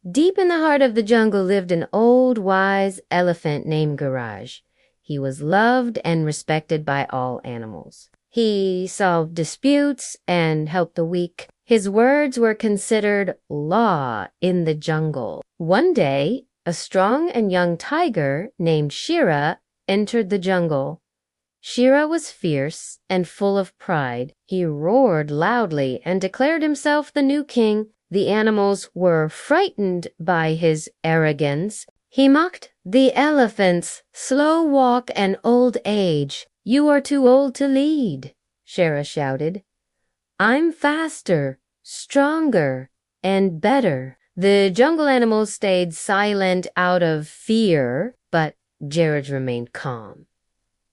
Deep in the heart of the jungle lived an old, wise elephant named Garage. He was loved and respected by all animals. He solved disputes and helped the weak. His words were considered law in the jungle. One day, a strong and young tiger named Shira entered the jungle. Shira was fierce and full of pride. He roared loudly and declared himself the new king. The animals were frightened by his arrogance. He mocked the elephant's slow walk and old age. "You are too old to lead," Shira shouted. "I'm faster, stronger, and better." The jungle animals stayed silent out of fear, but Jared remained calm.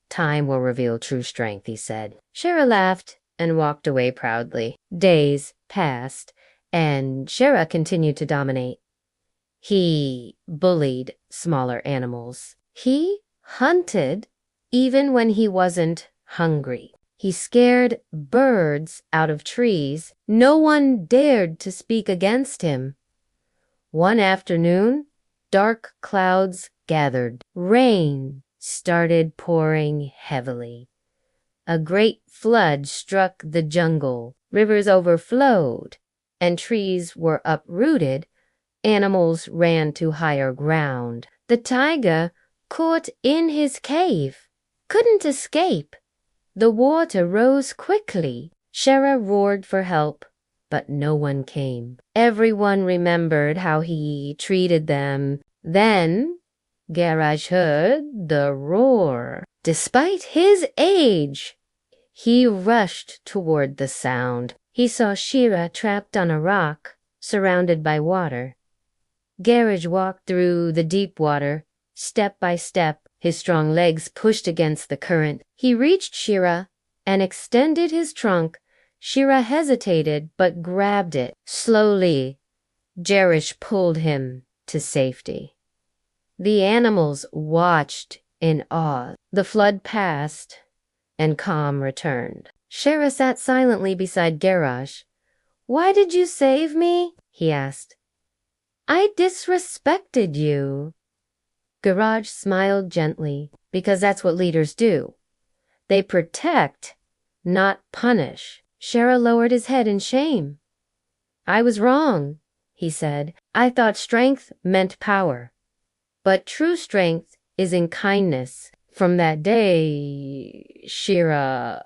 "Time will reveal true strength," he said. Shira laughed and walked away proudly. Days passed, and Shira continued to dominate. He bullied smaller animals. He hunted even when he wasn't hungry. He scared birds out of trees. No one dared to speak against him. One afternoon, dark clouds gathered. Rain started pouring heavily. A great flood struck the jungle. Rivers overflowed, and trees were uprooted. Animals ran to higher ground. The tiger, caught in his cave, couldn't escape. The water rose quickly. Shira roared for help, but no one came. Everyone remembered how he treated them. Then Garage heard the roar. Despite his age, he rushed toward the sound. He saw Shira trapped on a rock, surrounded by water. Garage walked through the deep water, step by step. His strong legs pushed against the current. He reached Shira and extended his trunk. Shira hesitated but grabbed it. Slowly, Jerish pulled him to safety. The animals watched in awe. The flood passed and calm returned. Shira sat silently beside Garage. "Why did you save me?" he asked. "I disrespected you." Garage smiled gently, because that's what leaders do. They protect, not punish. Shira lowered his head in shame. "I was wrong," he said. "I thought strength meant power. But true strength is in kindness." From that day, Shira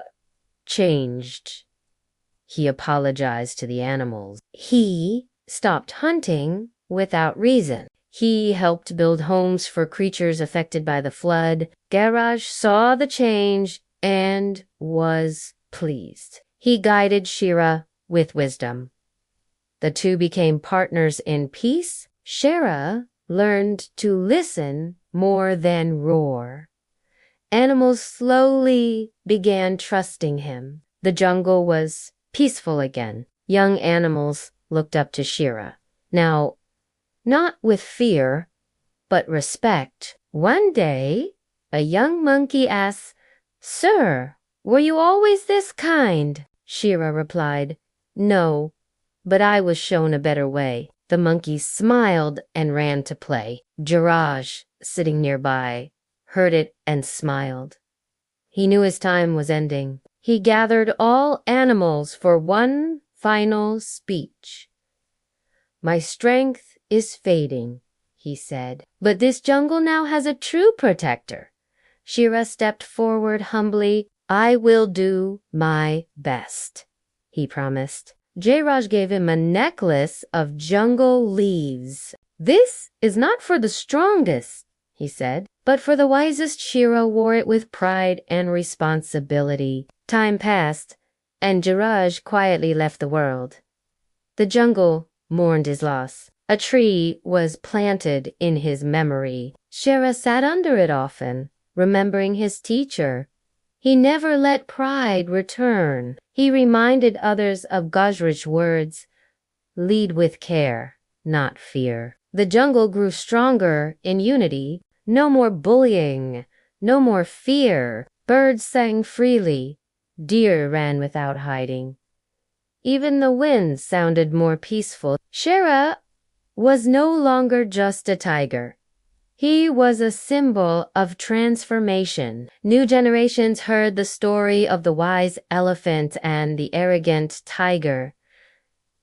changed. He apologized to the animals. He stopped hunting without reason. He helped build homes for creatures affected by the flood. Garage saw the change and was pleased. He guided Shira with wisdom. The two became partners in peace. Shira learned to listen more than roar. Animals slowly began trusting him. The jungle was peaceful again. Young animals looked up to Shira. Now, not with fear, but respect. One day, a young monkey asked, "Sir, were you always this kind?" Shira replied, "No, but I was shown a better way." The monkey smiled and ran to play. Jiraj, sitting nearby, heard it and smiled. He knew his time was ending. He gathered all animals for one final speech. "My strength is fading," he said, "but this jungle now has a true protector." Shira stepped forward humbly. "I will do my best," he promised. Jairaj gave him a necklace of jungle leaves. "This is not for the strongest," he said, "but for the wisest." Shira wore it with pride and responsibility. Time passed, and Jairaj quietly left the world. The jungle mourned his loss. A tree was planted in his memory. Shira sat under it often, remembering his teacher. He never let pride return. He reminded others of Gajraj's words, "Lead with care, not fear." The jungle grew stronger in unity. No more bullying, no more fear. Birds sang freely. Deer ran without hiding. Even the wind sounded more peaceful. Shira was no longer just a tiger. He was a symbol of transformation. New generations heard the story of the wise elephant and the arrogant tiger.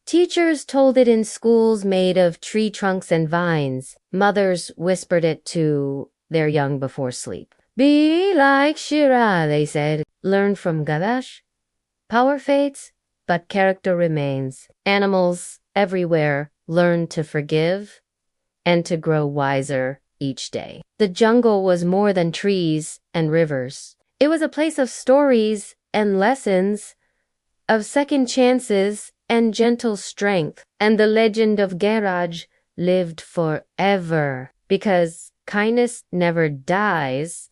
Teachers told it in schools made of tree trunks and vines. Mothers whispered it to their young before sleep. Be like Shira, they said. Learn from Gadash. Power fades, but character remains. Animals everywhere learn to forgive and to grow wiser each day. The jungle was more than trees and rivers. It was a place of stories and lessons, of second chances and gentle strength. And the legend of Garaj lived forever because kindness never dies,